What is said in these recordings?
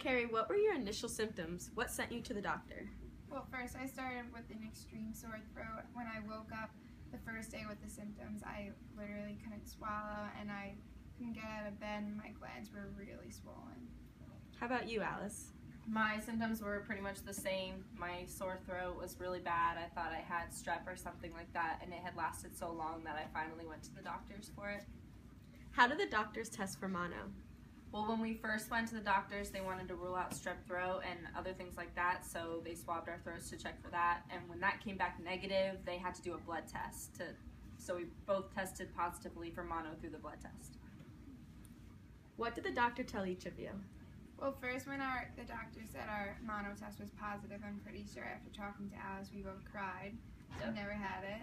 Carrie, what were your initial symptoms? What sent you to the doctor? Well, first I started with an extreme sore throat. When I woke up the first day with the symptoms, I literally couldn't swallow and I couldn't get out of bed and my glands were really swollen. How about you, Alice? My symptoms were pretty much the same. My sore throat was really bad. I thought I had strep or something like that, and it had lasted so long that I finally went to the doctors for it. How do the doctors test for mono? Well, when we first went to the doctors, they wanted to rule out strep throat and other things like that, so they swabbed our throats to check for that. And when that came back negative, they had to do a blood test. So we both tested positively for mono through the blood test. What did the doctor tell each of you? Well, first when the doctor said our mono test was positive, I'm pretty sure after talking to Alice, we both cried. Yep. We never had it.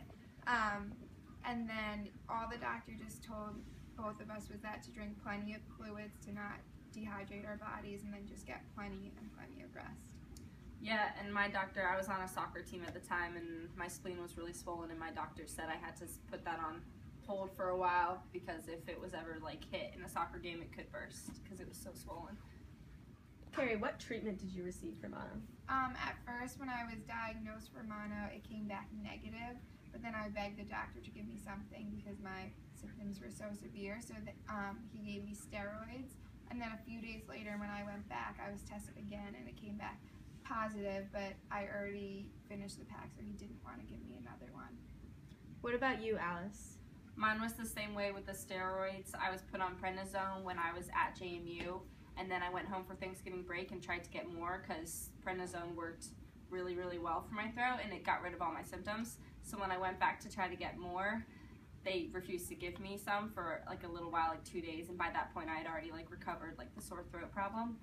And then all the doctor just told both of us was that to drink plenty of fluids to not dehydrate our bodies and then just get plenty of rest. Yeah, and my doctor, I was on a soccer team at the time and my spleen was really swollen and my doctor said I had to put that on hold for a while because if it was ever like hit in a soccer game, it could burst because it was so swollen. Carrie, what treatment did you receive for mono? At first, when I was diagnosed for mono, it came back negative, but then I begged the doctor to give me something because my symptoms were so severe, so that he gave me steroids, and then a few days later when I went back, I was tested again, and it came back positive, but I already finished the pack, so he didn't want to give me another one. What about you, Alice? Mine was the same way with the steroids. I was put on prednisone when I was at JMU, and then I went home for Thanksgiving break and tried to get more because prednisone worked really, really well for my throat and it got rid of all my symptoms. So when I went back to try to get more, they refused to give me some for like a little while, like 2 days, and by that point I had already like recovered like the sore throat problem.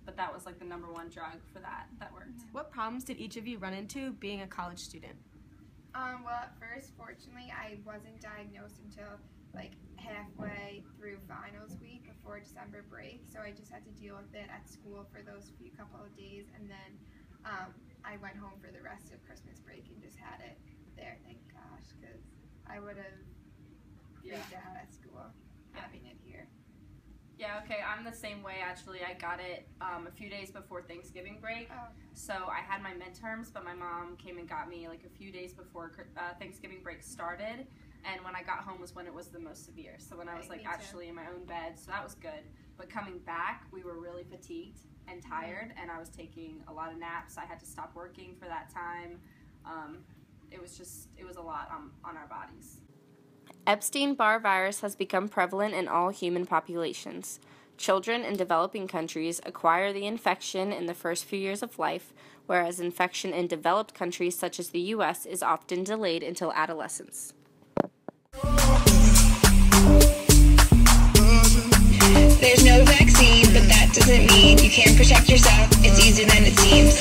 But that was like the #1 drug for that worked. What problems did each of you run into being a college student? Well, at first, fortunately, I wasn't diagnosed until like halfway through finals week before December break, so I just had to deal with it at school for those couple of days, and then I went home for the rest of Christmas break and just had it there, thank gosh, because I would have freaked out at school having it here. Yeah, okay, I'm the same way actually. I got it a few days before Thanksgiving break. Oh. So I had my midterms, but my mom came and got me like a few days before Thanksgiving break started. And when I got home was when it was the most severe. So when I was like actually in my own bed, so that was good. But coming back, we were really fatigued and tired, and I was taking a lot of naps. I had to stop working for that time. It was a lot on our bodies. Epstein-Barr virus has become prevalent in all human populations. Children in developing countries acquire the infection in the first few years of life, whereas infection in developed countries such as the U.S. is often delayed until adolescence. There's no vaccine, but that doesn't mean you can't protect yourself. It's easier than it seems.